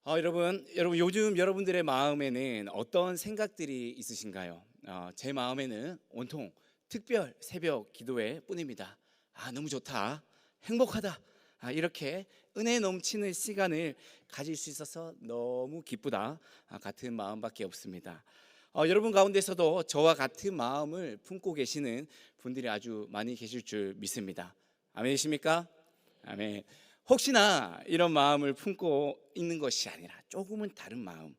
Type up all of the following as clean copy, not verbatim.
여러분 요즘 여러분들의 마음에는 어떤 생각들이 있으신가요? 제 마음에는 온통 특별 새벽 기도회 뿐입니다. 너무 좋다, 행복하다, 이렇게 은혜 넘치는 시간을 가질 수 있어서 너무 기쁘다, 같은 마음밖에 없습니다. 여러분 가운데서도 저와 같은 마음을 품고 계시는 분들이 아주 많이 계실 줄 믿습니다. 아멘이십니까? 아멘. 혹시나 이런 마음을 품고 있는 것이 아니라 조금은 다른 마음,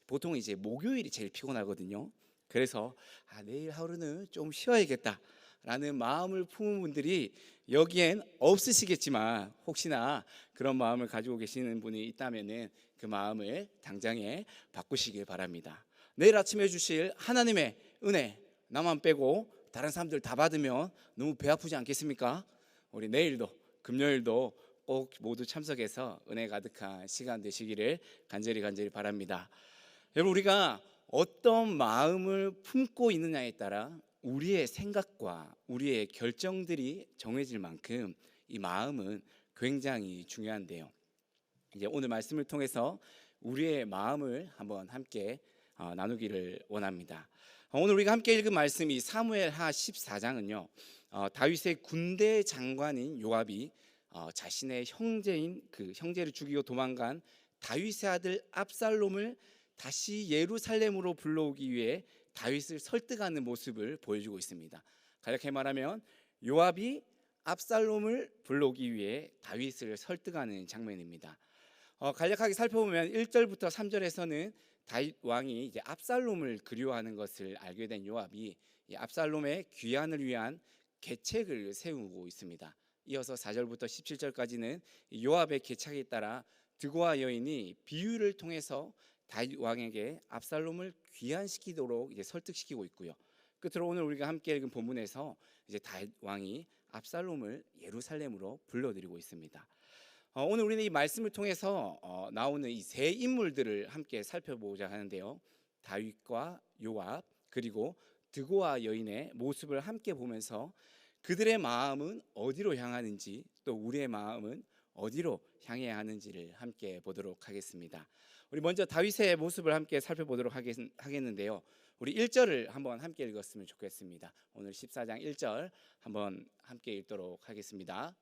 보통 이제 목요일이 제일 피곤하거든요. 그래서 내일 하루는 좀 쉬어야겠다 라는 마음을 품은 분들이 여기엔 없으시겠지만, 혹시나 그런 마음을 가지고 계시는 분이 있다면 그 마음을 당장에 바꾸시길 바랍니다. 내일 아침에 주실 하나님의 은혜, 나만 빼고 다른 사람들 다 받으면 너무 배 아프지 않겠습니까? 우리 내일도, 금요일도 꼭 모두 참석해서 은혜 가득한 시간 되시기를 간절히 바랍니다. 여러분, 우리가 어떤 마음을 품고 있느냐에 따라 우리의 생각과 우리의 결정들이 정해질 만큼 이 마음은 굉장히 중요한데요. 이제 오늘 말씀을 통해서 우리의 마음을 한번 함께 나누기를 원합니다. 오늘 우리가 함께 읽은 말씀이 사무엘하 14장은요, 다윗의 군대 장관인 요압이 자신의 형제인 그 형제를 죽이고 도망간 다윗의 아들 압살롬을 다시 예루살렘으로 불러오기 위해 다윗을 설득하는 모습을 보여주고 있습니다. 간략하게 말하면 요압이 압살롬을 불러오기 위해 다윗을 설득하는 장면입니다. 간략하게 살펴보면 1절부터 3절에서는 다윗 왕이 이제 압살롬을 그리워하는 것을 알게 된 요압이 이 압살롬의 귀환을 위한 계책을 세우고 있습니다. 이어서 4절부터 17절까지는 요압의 계책에 따라 드고아 여인이 비유를 통해서 다윗 왕에게 압살롬을 귀환시키도록 이제 설득시키고 있고요. 끝으로 오늘 우리가 함께 읽은 본문에서 이제 다윗 왕이 압살롬을 예루살렘으로 불러들이고 있습니다. 오늘 우리는 이 말씀을 통해서 나오는 이 세 인물들을 함께 살펴보자 하는데요. 다윗과 요압 그리고 드고아 여인의 모습을 함께 보면서 그들의 마음은 어디로 향하는지, 또 우리의 마음은 어디로 향해야 하는지를 함께 보도록 하겠습니다. 우리 먼저 다윗의 모습을 함께 살펴보도록 하겠는데요. 우리 1절을 한번 함께 읽었으면 좋겠습니다. 오늘 14장 1절 한번 함께 읽도록 하겠습니다.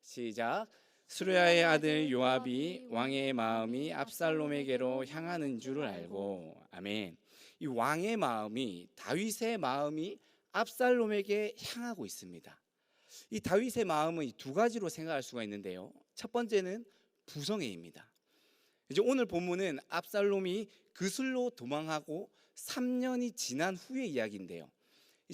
시작. 수르야의 아들 요압이 왕의 마음이 압살롬에게로 향하는 줄을 알고. 아멘. 이 왕의 마음이, 다윗의 마음이 압살롬에게 향하고 있습니다. 이 다윗의 마음은 두 가지로 생각할 수가 있는데요. 첫 번째는 부성애입니다. 이제 오늘 본문은 압살롬이 그술로 도망하고 3년이 지난 후의 이야기인데요.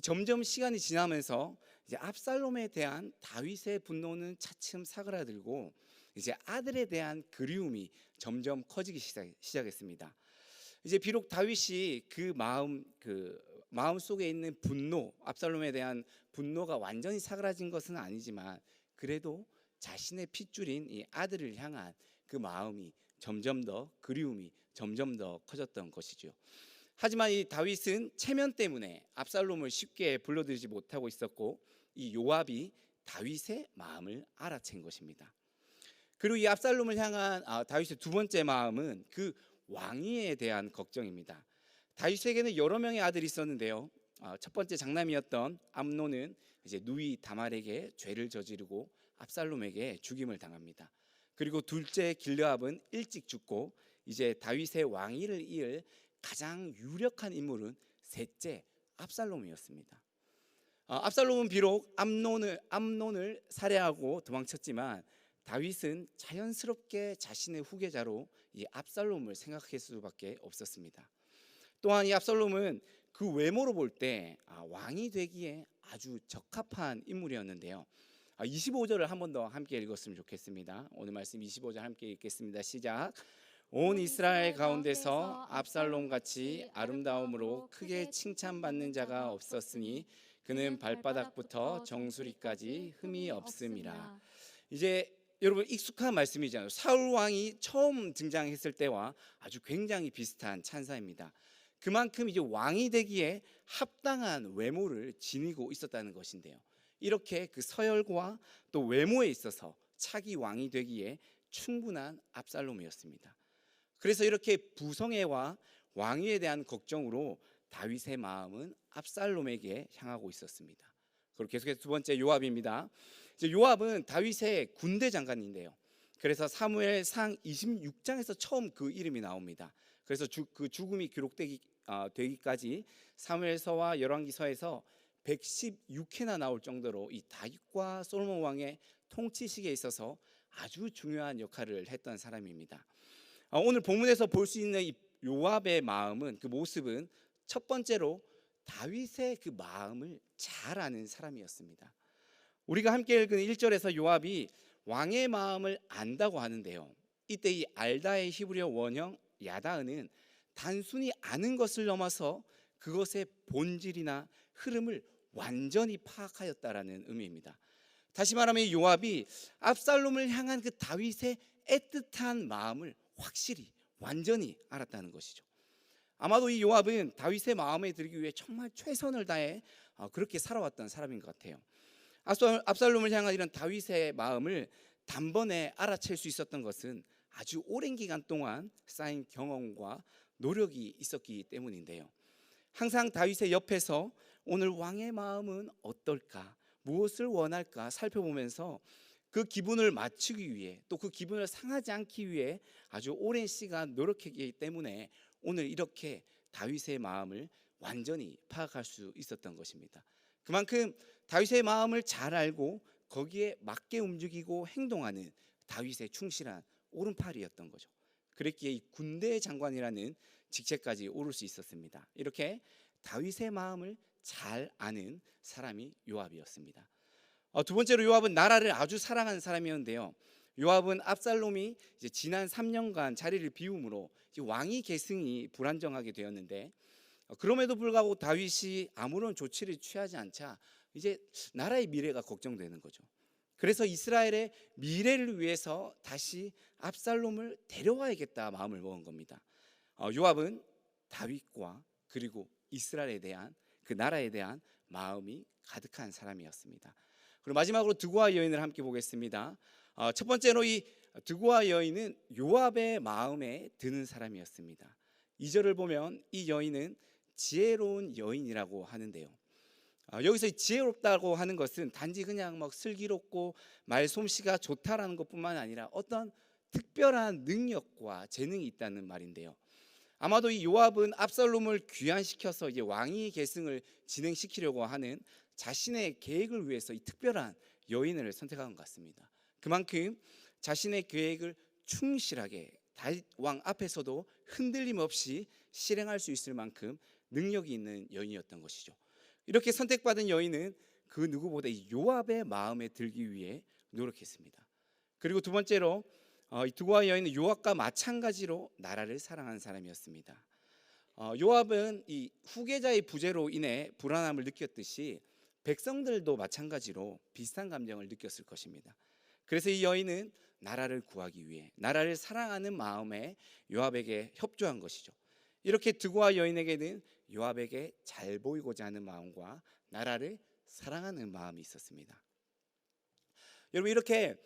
점점 시간이 지나면서 이제 압살롬에 대한 다윗의 분노는 차츰 사그라들고 이제 아들에 대한 그리움이 점점 커지기 시작했습니다. 이제 비록 다윗이 그 마음 속에 있는 분노, 압살롬에 대한 분노가 완전히 사그라진 것은 아니지만, 그래도 자신의 핏줄인 이 아들을 향한 그 마음이 점점 더, 그리움이 점점 더 커졌던 것이죠. 하지만 이 다윗은 체면 때문에 압살롬을 쉽게 불러들이지 못하고 있었고, 이 요압이 다윗의 마음을 알아챈 것입니다. 그리고 이 압살롬을 향한 다윗의 두 번째 마음은 그 왕위에 대한 걱정입니다. 다윗에게는 여러 명의 아들이 있었는데요. 첫 번째 장남이었던 암논은 이제 누이 다말에게 죄를 저지르고 압살롬에게 죽임을 당합니다. 그리고 둘째 길르압은 일찍 죽고 이제 다윗의 왕위를 이을 가장 유력한 인물은 셋째 압살롬이었습니다. 압살롬은 비록 암논을 살해하고 도망쳤지만 다윗은 자연스럽게 자신의 후계자로 이 압살롬을 생각할 수밖에 없었습니다. 또한 이 압살롬은 그 외모로 볼 때 왕이 되기에 아주 적합한 인물이었는데요. 25절을 한 번 더 함께 읽었으면 좋겠습니다. 오늘 말씀 25절 함께 읽겠습니다. 시작. 온 이스라엘 가운데서 압살롬같이 아름다움으로 크게 칭찬받는 자가 없었으니 그는 발바닥부터 정수리까지 흠이 없음이라. 이제 여러분 익숙한 말씀이잖아요. 사울 왕이 처음 등장했을 때와 아주 굉장히 비슷한 찬사입니다. 그만큼 이제 왕이 되기에 합당한 외모를 지니고 있었다는 것인데요. 이렇게 그 서열과 또 외모에 있어서 차기 왕이 되기에 충분한 압살롬이었습니다. 그래서 이렇게 부성애와 왕위에 대한 걱정으로 다윗의 마음은 압살롬에게 향하고 있었습니다. 그리고 계속해서 두 번째 요압입니다. 이제 요압은 다윗의 군대 장관인데요. 그래서 사무엘상 26장에서 처음 그 이름이 나옵니다. 그래서 그 죽음이 되기까지 사무엘서와 열왕기서에서 116회나 나올 정도로 이 다윗과 솔로몬 왕의 통치식에 있어서 아주 중요한 역할을 했던 사람입니다. 오늘 본문에서 볼 수 있는 이 요압의 마음은, 그 모습은 첫 번째로 다윗의 그 마음을 잘 아는 사람이었습니다. 우리가 함께 읽은 1절에서 요압이 왕의 마음을 안다고 하는데요, 이때 이 알다의 히브리어 원형 야다은은 단순히 아는 것을 넘어서 그것의 본질이나 흐름을 완전히 파악하였다라는 의미입니다. 다시 말하면 요압이 압살롬을 향한 그 다윗의 애틋한 마음을 확실히 완전히 알았다는 것이죠. 아마도 이 요압은 다윗의 마음에 들기 위해 정말 최선을 다해 그렇게 살아왔던 사람인 것 같아요. 압살롬을 향한 이런 다윗의 마음을 단번에 알아챌 수 있었던 것은 아주 오랜 기간 동안 쌓인 경험과 노력이 있었기 때문인데요. 항상 다윗의 옆에서 오늘 왕의 마음은 어떨까, 무엇을 원할까 살펴보면서 그 기분을 맞추기 위해, 또 그 기분을 상하지 않기 위해 아주 오랜 시간 노력했기 때문에 오늘 이렇게 다윗의 마음을 완전히 파악할 수 있었던 것입니다. 그만큼 다윗의 마음을 잘 알고 거기에 맞게 움직이고 행동하는 다윗의 충실한 오른팔이었던 거죠. 그랬기에 이 군대 장관이라는 직책까지 오를 수 있었습니다. 이렇게 다윗의 마음을 잘 아는 사람이 요압이었습니다. 두 번째로 요압은 나라를 아주 사랑하는 사람이었는데요. 요압은 압살롬이 이제 지난 3년간 자리를 비움으로 왕위 계승이 불안정하게 되었는데, 그럼에도 불구하고 다윗이 아무런 조치를 취하지 않자 이제 나라의 미래가 걱정되는 거죠. 그래서 이스라엘의 미래를 위해서 다시 압살롬을 데려와야겠다 마음을 먹은 겁니다. 요압은 다윗과 그리고 이스라엘에 대한, 그 나라에 대한 마음이 가득한 사람이었습니다. 그리고 마지막으로 드고아 여인을 함께 보겠습니다. 첫 번째로 이 드고아 여인은 요압의 마음에 드는 사람이었습니다. 2절을 보면 이 여인은 지혜로운 여인이라고 하는데요. 여기서 지혜롭다고 하는 것은 단지 그냥 막 슬기롭고 말솜씨가 좋다라는 것뿐만 아니라 어떤 특별한 능력과 재능이 있다는 말인데요. 아마도 이 요압은 압살롬을 귀환시켜서 이제 왕위 계승을 진행시키려고 하는 자신의 계획을 위해서 이 특별한 여인을 선택한 것 같습니다. 그만큼 자신의 계획을 충실하게 다윗 왕 앞에서도 흔들림 없이 실행할 수 있을 만큼 능력이 있는 여인이었던 것이죠. 이렇게 선택받은 여인은 그 누구보다 이 요압의 마음에 들기 위해 노력했습니다. 그리고 두 번째로 이 드고아 여인은 요압과 마찬가지로 나라를 사랑하는 사람이었습니다. 요압은 이 후계자의 부재로 인해 불안함을 느꼈듯이 백성들도 마찬가지로 비슷한 감정을 느꼈을 것입니다. 그래서 이 여인은 나라를 구하기 위해, 나라를 사랑하는 마음에 요압에게 협조한 것이죠. 이렇게 드고아 여인에게는 요압에게 잘 보이고자 하는 마음과 나라를 사랑하는 마음이 있었습니다. 여러분, 이렇게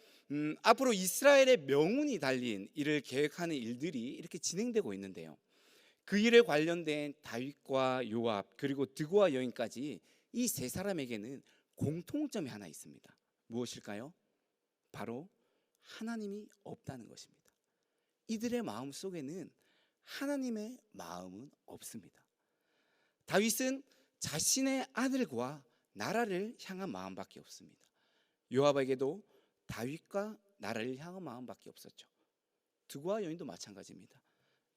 앞으로 이스라엘의 명운이 달린 일을 계획하는 일들이 이렇게 진행되고 있는데요, 그 일에 관련된 다윗과 요압 그리고 드고아 여인까지 이 세 사람에게는 공통점이 하나 있습니다. 무엇일까요? 바로 하나님이 없다는 것입니다. 이들의 마음 속에는 하나님의 마음은 없습니다. 다윗은 자신의 아들과 나라를 향한 마음밖에 없습니다. 요압에게도 다윗과 나라를 향한 마음밖에 없었죠. 드고아 여인도 마찬가지입니다.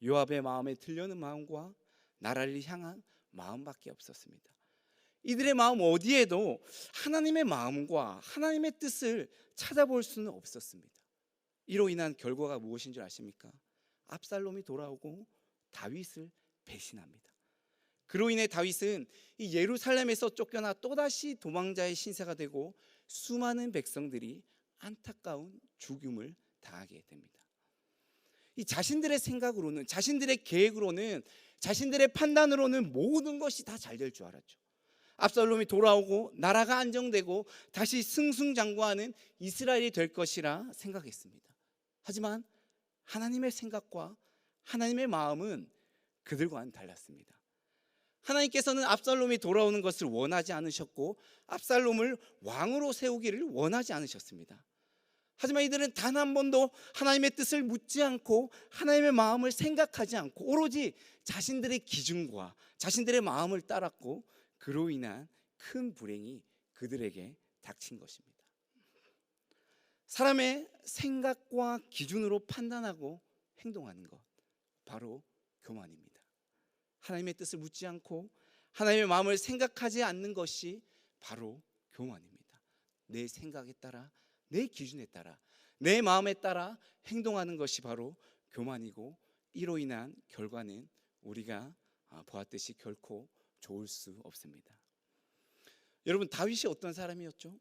요압의 마음에 들려는 마음과 나라를 향한 마음밖에 없었습니다. 이들의 마음 어디에도 하나님의 마음과 하나님의 뜻을 찾아볼 수는 없었습니다. 이로 인한 결과가 무엇인 줄 아십니까? 압살롬이 돌아오고 다윗을 배신합니다. 그로 인해 다윗은 이 예루살렘에서 쫓겨나 또다시 도망자의 신세가 되고 수많은 백성들이 안타까운 죽음을 당하게 됩니다. 이 자신들의 생각으로는, 자신들의 계획으로는, 자신들의 판단으로는 모든 것이 다 잘 될 줄 알았죠. 압살롬이 돌아오고 나라가 안정되고 다시 승승장구하는 이스라엘이 될 것이라 생각했습니다. 하지만 하나님의 생각과 하나님의 마음은 그들과는 달랐습니다. 하나님께서는 압살롬이 돌아오는 것을 원하지 않으셨고 압살롬을 왕으로 세우기를 원하지 않으셨습니다. 하지만 이들은 단 한 번도 하나님의 뜻을 묻지 않고 하나님의 마음을 생각하지 않고 오로지 자신들의 기준과 자신들의 마음을 따랐고 그로 인한 큰 불행이 그들에게 닥친 것입니다. 사람의 생각과 기준으로 판단하고 행동하는 것, 바로 교만입니다. 하나님의 뜻을 묻지 않고 하나님의 마음을 생각하지 않는 것이 바로 교만입니다. 내 생각에 따라, 내 기준에 따라, 내 마음에 따라 행동하는 것이 바로 교만이고 이로 인한 결과는 우리가 보았듯이 결코 좋을 수 없습니다. 여러분, 다윗이 어떤 사람이었죠?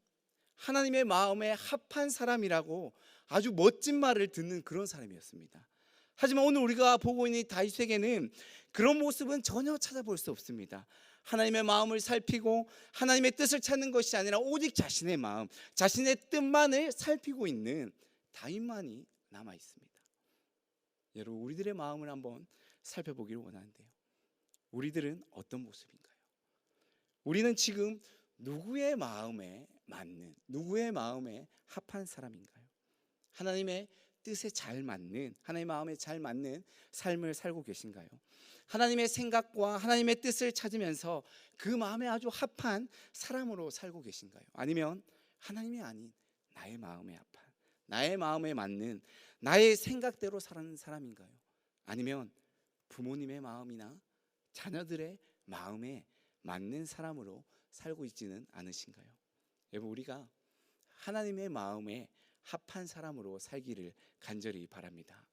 하나님의 마음에 합한 사람이라고 아주 멋진 말을 듣는 그런 사람이었습니다. 하지만 오늘 우리가 보고 있는 다윗에게는 그런 모습은 전혀 찾아볼 수 없습니다. 하나님의 마음을 살피고 하나님의 뜻을 찾는 것이 아니라 오직 자신의 마음, 자신의 뜻만을 살피고 있는 다윗만이 남아 있습니다. 여러분, 우리들의 마음을 한번 살펴보기를 원하는데요. 우리들은 어떤 모습인가요? 우리는 지금 누구의 마음에 맞는, 누구의 마음에 합한 사람인가요? 하나님의 뜻에 잘 맞는, 하나님의 마음에 잘 맞는 삶을 살고 계신가요? 하나님의 생각과 하나님의 뜻을 찾으면서 그 마음에 아주 합한 사람으로 살고 계신가요? 아니면 하나님이 아닌 나의 마음에 합한, 나의 마음에 맞는 나의 생각대로 사는 사람인가요? 아니면 부모님의 마음이나 자녀들의 마음에 맞는 사람으로 살고 있지는 않으신가요? 여러분, 우리가 하나님의 마음에 합한 사람으로 살기를 간절히 바랍니다.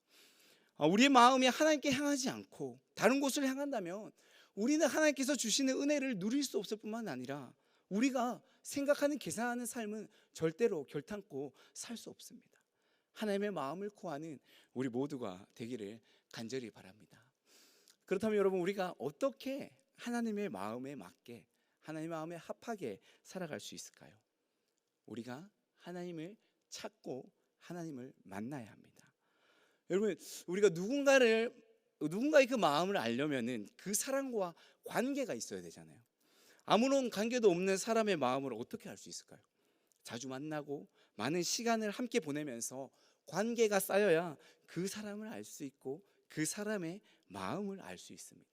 우리의 마음이 하나님께 향하지 않고 다른 곳을 향한다면 우리는 하나님께서 주시는 은혜를 누릴 수 없을 뿐만 아니라 우리가 생각하는 계산하는 삶은 절대로 결탄코 살 수 없습니다. 하나님의 마음을 구하는 우리 모두가 되기를 간절히 바랍니다. 그렇다면 여러분, 우리가 어떻게 하나님의 마음에 맞게, 하나님의 마음에 합하게 살아갈 수 있을까요? 우리가 하나님을 찾고 하나님을 만나야 합니다. 여러분, 우리가 누군가의 그 마음을 알려면은 그 사람과 관계가 있어야 되잖아요. 아무런 관계도 없는 사람의 마음을 어떻게 알 수 있을까요? 자주 만나고 많은 시간을 함께 보내면서 관계가 쌓여야 그 사람을 알 수 있고 그 사람의 마음을 알 수 있습니다.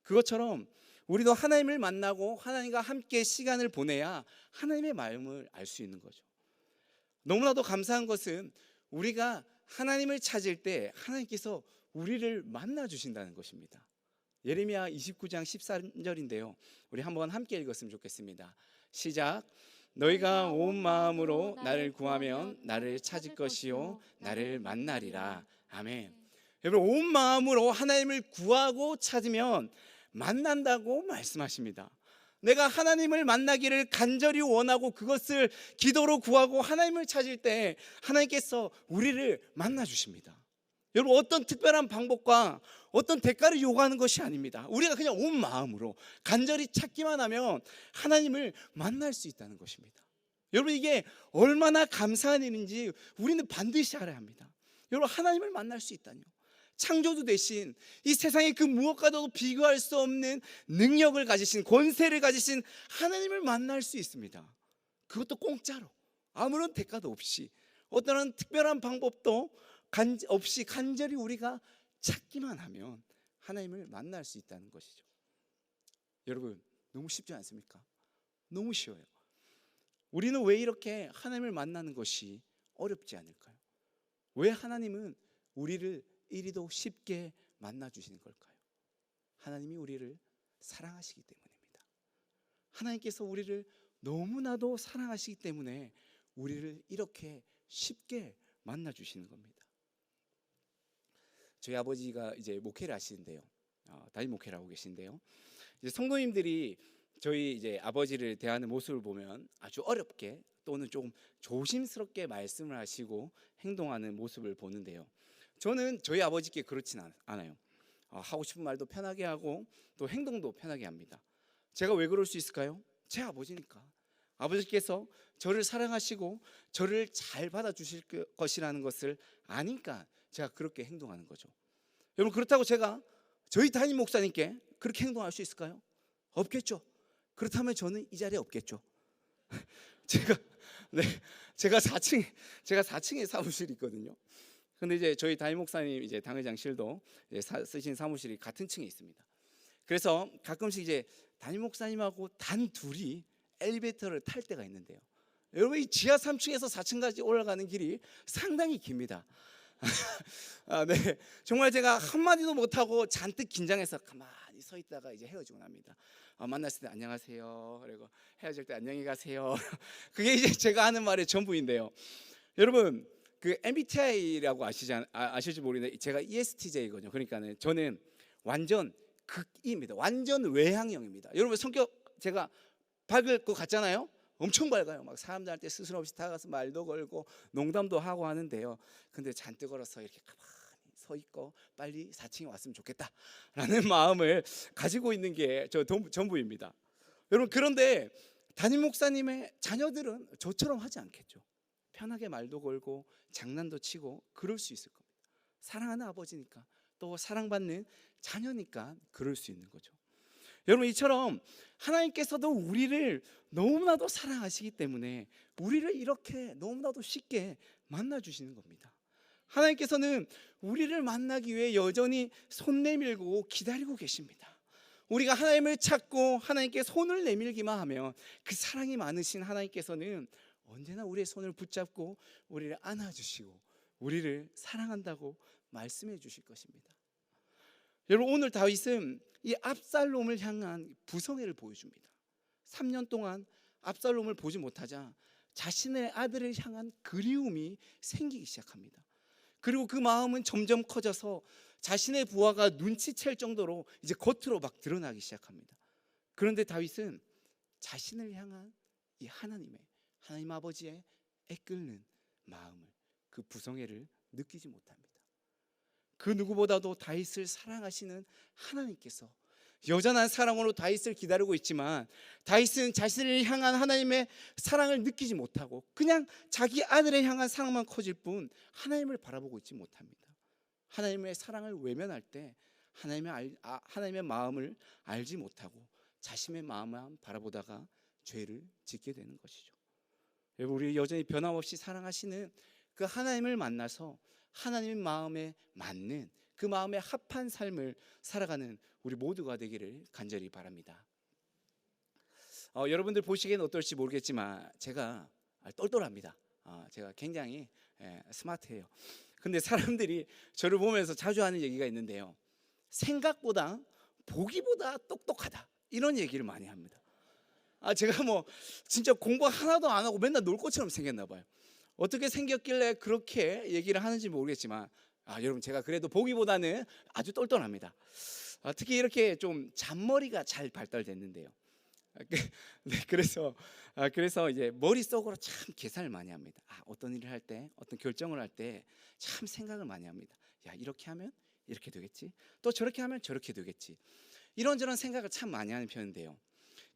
그것처럼 우리도 하나님을 만나고 하나님과 함께 시간을 보내야 하나님의 마음을 알 수 있는 거죠. 너무나도 감사한 것은 우리가 하나님을 찾을 때 하나님께서 우리를 만나 주신다는 것입니다. 예레미야 29장 13절인데요. 우리 한번 함께 읽었으면 좋겠습니다. 시작. 너희가 온 마음으로 나를 구하면 나를 찾을 것이요 나를 만나리라. 아멘. 여러분, 온 마음으로 하나님을 구하고 찾으면 만난다고 말씀하십니다. 내가 하나님을 만나기를 간절히 원하고 그것을 기도로 구하고 하나님을 찾을 때 하나님께서 우리를 만나 주십니다. 여러분, 어떤 특별한 방법과 어떤 대가를 요구하는 것이 아닙니다. 우리가 그냥 온 마음으로 간절히 찾기만 하면 하나님을 만날 수 있다는 것입니다. 여러분, 이게 얼마나 감사한 일인지 우리는 반드시 알아야 합니다. 여러분, 하나님을 만날 수 있다니요. 창조주 대신 이 세상의 그 무엇과도 비교할 수 없는 능력을 가지신, 권세를 가지신 하나님을 만날 수 있습니다. 그것도 공짜로, 아무런 대가도 없이, 어떤 특별한 방법도 없이 간절히 우리가 찾기만 하면 하나님을 만날 수 있다는 것이죠. 여러분, 너무 쉽지 않습니까? 너무 쉬워요. 우리는 왜 이렇게 하나님을 만나는 것이 어렵지 않을까요? 왜 하나님은 우리를 이리도 쉽게 만나 주시는 걸까요? 하나님이 우리를 사랑하시기 때문입니다. 하나님께서 우리를 너무나도 사랑하시기 때문에 우리를 이렇게 쉽게 만나 주시는 겁니다. 저희 아버지가 이제 목회를 하시는데요. 담임 목회를 하고 계신데요. 이제 성도님들이 저희 이제 아버지를 대하는 모습을 보면 아주 어렵게 또는 좀 조심스럽게 말씀을 하시고 행동하는 모습을 보는데요. 저는 저희 아버지께 그렇진 않아요. 하고 싶은 말도 편하게 하고 또 행동도 편하게 합니다. 제가 왜 그럴 수 있을까요? 제 아버지니까. 아버지께서 저를 사랑하시고 저를 잘 받아주실 것이라는 것을 아니까 제가 그렇게 행동하는 거죠. 여러분, 그렇다고 제가 저희 담임 목사님께 그렇게 행동할 수 있을까요? 없겠죠. 그렇다면 저는 이 자리에 없겠죠. 제가 네, 제가 4층에 사무실이 있거든요. 근데 이제 저희 담임 목사님 이제 당회장실도 이제 쓰신 사무실이 같은 층에 있습니다. 그래서 가끔씩 이제 담임 목사님하고 단 둘이 엘리베이터를 탈 때가 있는데요. 여러분, 이 지하 3층에서 4층까지 올라가는 길이 상당히 깁니다. 네, 정말 제가 한마디도 못하고 잔뜩 긴장해서 가만히 서 있다가 이제 헤어지고 납니다. 만났을 때 안녕하세요, 그리고 헤어질 때 안녕히 가세요. 그게 이제 제가 하는 말의 전부인데요. 여러분, 그 MBTI라고 아실지 모르겠는데 제가 ESTJ거든요. 그러니까는 저는 완전 극이입니다. 완전 외향형입니다. 여러분, 성격 제가 밝을 것 같잖아요. 엄청 밝아요. 막 사람들한테 스스럼 없이 다가가서 말도 걸고 농담도 하고 하는데요. 근데 잔뜩 걸어서 이렇게 가만히 서 있고 빨리 4층에 왔으면 좋겠다라는 마음을 가지고 있는 게 저 전부입니다. 여러분, 그런데 담임 목사님의 자녀들은 저처럼 하지 않겠죠. 편하게 말도 걸고 장난도 치고 그럴 수 있을 겁니다. 사랑하는 아버지니까, 또 사랑받는 자녀니까 그럴 수 있는 거죠. 여러분, 이처럼 하나님께서도 우리를 너무나도 사랑하시기 때문에 우리를 이렇게 너무나도 쉽게 만나주시는 겁니다. 하나님께서는 우리를 만나기 위해 여전히 손 내밀고 기다리고 계십니다. 우리가 하나님을 찾고 하나님께 손을 내밀기만 하면 그 사랑이 많으신 하나님께서는 언제나 우리의 손을 붙잡고 우리를 안아주시고 우리를 사랑한다고 말씀해 주실 것입니다. 여러분, 오늘 다윗은 이 압살롬을 향한 부성애를 보여줍니다. 3년 동안 압살롬을 보지 못하자 자신의 아들을 향한 그리움이 생기기 시작합니다. 그리고 그 마음은 점점 커져서 자신의 부하가 눈치챌 정도로 이제 겉으로 막 드러나기 시작합니다. 그런데 다윗은 자신을 향한 이 하나님 아버지의 애끓는 마음을, 그 부성애를 느끼지 못합니다. 그 누구보다도 다윗을 사랑하시는 하나님께서 여전한 사랑으로 다윗을 기다리고 있지만 다윗은 자신을 향한 하나님의 사랑을 느끼지 못하고 그냥 자기 아들을 향한 사랑만 커질 뿐 하나님을 바라보고 있지 못합니다. 하나님의 사랑을 외면할 때 하나님의 마음을 알지 못하고 자신의 마음만 바라보다가 죄를 짓게 되는 것이죠. 우리 여전히 변함없이 사랑하시는 그 하나님을 만나서 하나님의 마음에 맞는, 그 마음에 합한 삶을 살아가는 우리 모두가 되기를 간절히 바랍니다. 여러분들 보시기에는 어떨지 모르겠지만 제가 똘똘합니다. 제가 굉장히 스마트해요. 근데 사람들이 저를 보면서 자주 하는 얘기가 있는데요, 생각보다 보기보다 똑똑하다, 이런 얘기를 많이 합니다. 제가 뭐 진짜 공부 하나도 안 하고 맨날 놀 것처럼 생겼나 봐요. 어떻게 생겼길래 그렇게 얘기를 하는지 모르겠지만 여러분, 제가 그래도 보기보다는 아주 똘똘합니다. 특히 이렇게 좀 잔머리가 잘 발달됐는데요. 네, 그래서 이제 머릿속으로 참 계산을 많이 합니다. 어떤 일을 할 때, 어떤 결정을 할 때 참 생각을 많이 합니다. 이렇게 하면 이렇게 되겠지, 또 저렇게 하면 저렇게 되겠지, 이런저런 생각을 참 많이 하는 편인데요.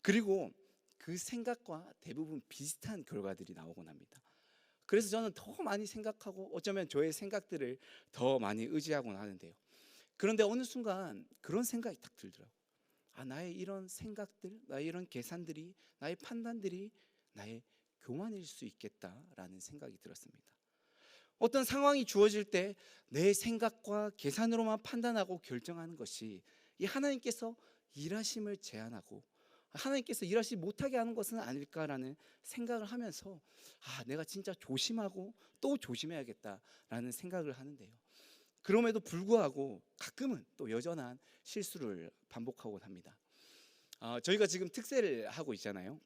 그리고 그 생각과 대부분 비슷한 결과들이 나오곤 합니다. 그래서 저는 더 많이 생각하고 어쩌면 저의 생각들을 더 많이 의지하곤 하는데요. 그런데 어느 순간 그런 생각이 딱 들더라고요. 나의 이런 생각들, 나의 이런 계산들이, 나의 판단들이 나의 교만일 수 있겠다라는 생각이 들었습니다. 어떤 상황이 주어질 때 내 생각과 계산으로만 판단하고 결정하는 것이 이 하나님께서 일하심을 제한하고 하나님께서 일하지 못하게 하는 것은 아닐까라는 생각을 하면서 내가 진짜 조심하고 또 조심해야겠다라는 생각을 하는데요. 그럼에도 불구하고 가끔은 또 여전한 실수를 반복하곤 합니다. 저희가 지금 특세를 하고 있잖아요.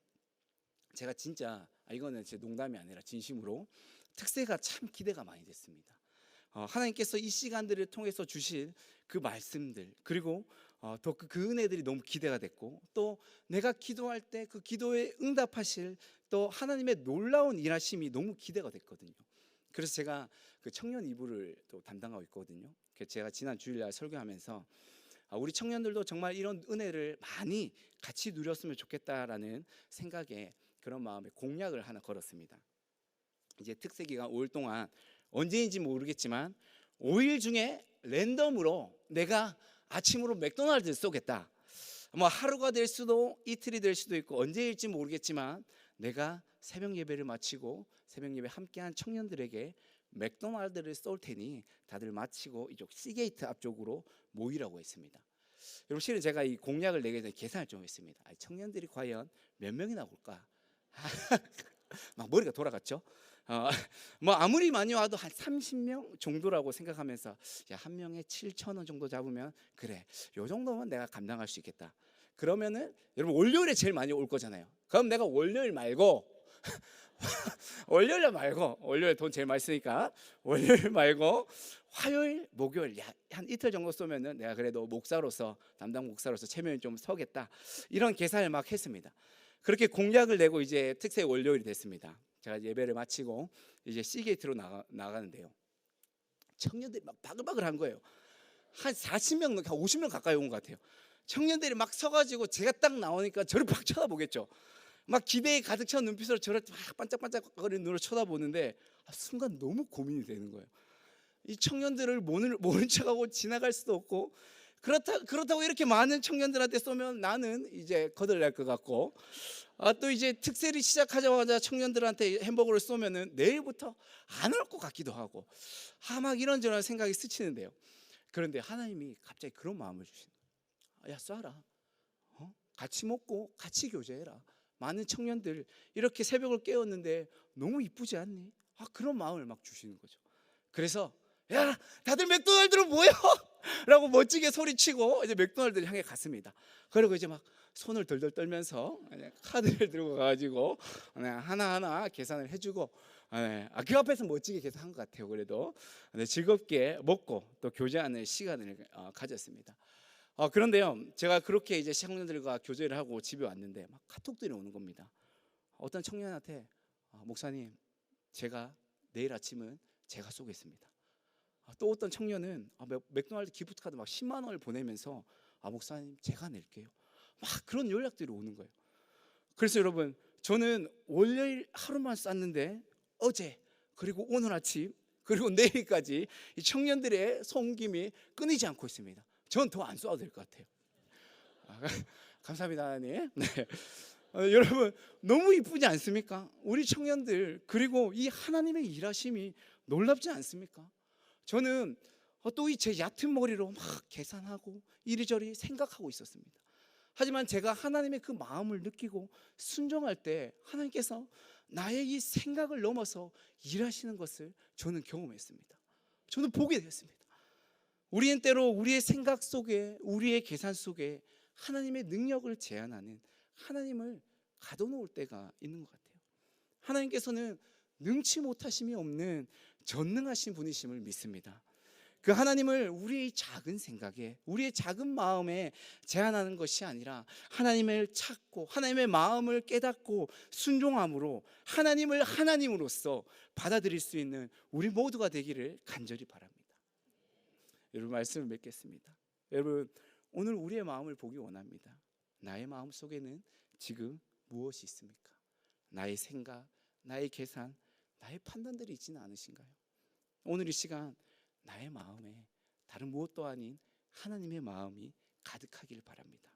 제가 진짜 이거는 제 농담이 아니라 진심으로 특세가 참 기대가 많이 됐습니다. 하나님께서 이 시간들을 통해서 주실 그 말씀들, 그리고 더 그 은혜들이 너무 기대가 됐고, 또 내가 기도할 때 그 기도에 응답하실 또 하나님의 놀라운 일하심이 너무 기대가 됐거든요. 그래서 제가 그 청년 이부를 또 담당하고 있거든요. 제가 지난 주일날 설교하면서 우리 청년들도 정말 이런 은혜를 많이 같이 누렸으면 좋겠다라는 생각에 그런 마음에 공약을 하나 걸었습니다. 이제 특세 기간 5일 동안 언제인지 모르겠지만 5일 중에 랜덤으로 내가 아침으로 맥도날드를 쏘겠다. 뭐 하루가 될 수도 이틀이 될 수도 있고 언제일지 모르겠지만 내가 새벽 예배를 마치고 새벽 예배 함께한 청년들에게 맥도날드를 쏠 테니 다들 마치고 이쪽 시게이트 앞쪽으로 모이라고 했습니다. 여러분, 실은 제가 이 공약을 내기 전에 계산을 좀 했습니다. 청년들이 과연 몇 명이나 올까? 막 머리가 돌아갔죠. 뭐 아무리 많이 와도 한 30명 정도라고 생각하면서 한 명에 7,000원 정도 잡으면 그래, 요 정도면 내가 감당할 수 있겠다. 그러면은 여러분 월요일에 제일 많이 올 거잖아요. 그럼 내가 월요일 말고 월요일 돈 제일 많이 쓰니까 월요일 말고 화요일, 목요일 한 이틀 정도 쏘면은 내가 그래도 목사로서, 담당 목사로서 체면이 좀 서겠다. 이런 계산을 막 했습니다. 그렇게 공약을 내고 이제 특세 월요일이 됐습니다. 제가 예배를 마치고 이제 C게이트로 나가는데요. 청년들이 막 바글바글한 거예요. 한 40명, 한 50명 가까이 온 것 같아요. 청년들이 막 서가지고 제가 딱 나오니까 저를 팍 쳐다보겠죠. 막 기대에 가득 찬 눈빛으로 저를 막 반짝반짝거리는 눈으로 쳐다보는데 순간 너무 고민이 되는 거예요. 이 청년들을 모른 척하고 지나갈 수도 없고, 그렇다고 이렇게 많은 청년들한테 쏘면 나는 이제 거덜날 것 같고, 또 이제 특세를 시작하자마자 청년들한테 햄버거를 쏘면은 내일부터 안 올 것 같기도 하고, 막 이런저런 생각이 스치는데요. 그런데 하나님이 갑자기 그런 마음을 주시는 거예요. 야, 쏴라. 같이 먹고 같이 교제해라. 많은 청년들 이렇게 새벽을 깨웠는데 너무 이쁘지 않니? 그런 마음을 막 주시는 거죠. 그래서 야, 다들 맥도날드로 모여! 라고 멋지게 소리치고 이제 맥도날드를 향해 갔습니다. 그리고 이제 막 손을 덜덜 떨면서 카드를 들고 가가지고 하나하나 계산을 해주고, 그 앞에서 멋지게 계산한 것 같아요. 그래도 즐겁게 먹고 또 교제하는 시간을 가졌습니다. 그런데요, 제가 그렇게 이제 청년들과 교제를 하고 집에 왔는데 막 카톡들이 오는 겁니다. 어떤 청년한테 목사님, 제가 내일 아침은 제가 쏘겠습니다. 또 어떤 청년은 맥도날드 기프트카드 막 10만 원을 보내면서 목사님, 제가 낼게요. 막 그런 연락들이 오는 거예요. 그래서 여러분, 저는 월요일 하루만 쐈는데 어제 그리고 오늘 아침 그리고 내일까지 이 청년들의 섬김이 끊이지 않고 있습니다. 전 더 안 쏴도 될 것 같아요. 감사합니다, 하나님. 네. 여러분, 너무 이쁘지 않습니까? 우리 청년들, 그리고 이 하나님의 일하심이 놀랍지 않습니까? 저는 또 이 제 얕은 머리로 막 계산하고 이리저리 생각하고 있었습니다. 하지만 제가 하나님의 그 마음을 느끼고 순종할 때 하나님께서 나의 이 생각을 넘어서 일하시는 것을 저는 경험했습니다. 저는 보게 되었습니다. 우리는 때로 우리의 생각 속에, 우리의 계산 속에 하나님의 능력을 제한하는, 하나님을 가둬놓을 때가 있는 것 같아요. 하나님께서는 능치 못하심이 없는 전능하신 분이심을 믿습니다. 그 하나님을 우리의 작은 생각에, 우리의 작은 마음에 제한하는 것이 아니라 하나님을 찾고 하나님의 마음을 깨닫고 순종함으로 하나님을 하나님으로서 받아들일 수 있는 우리 모두가 되기를 간절히 바랍니다. 여러분, 말씀을 맺겠습니다. 여러분, 오늘 우리의 마음을 보기 원합니다. 나의 마음 속에는 지금 무엇이 있습니까? 나의 생각, 나의 계산, 나의 판단들이 있지는 않으신가요? 오늘 이 시간 나의 마음에 다른 무엇도 아닌 하나님의 마음이 가득하길 바랍니다.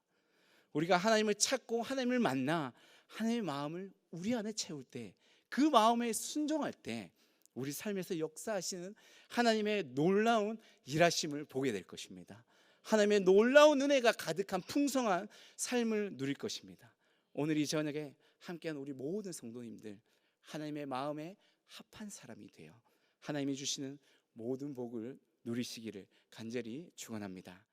우리가 하나님을 찾고 하나님을 만나 하나님의 마음을 우리 안에 채울 때, 그 마음에 순종할 때 우리 삶에서 역사하시는 하나님의 놀라운 일하심을 보게 될 것입니다. 하나님의 놀라운 은혜가 가득한 풍성한 삶을 누릴 것입니다. 오늘 이 저녁에 함께한 우리 모든 성도님들, 하나님의 마음에 합한 사람이 되어 하나님이 주시는 모든 복을 누리시기를 간절히 축원합니다.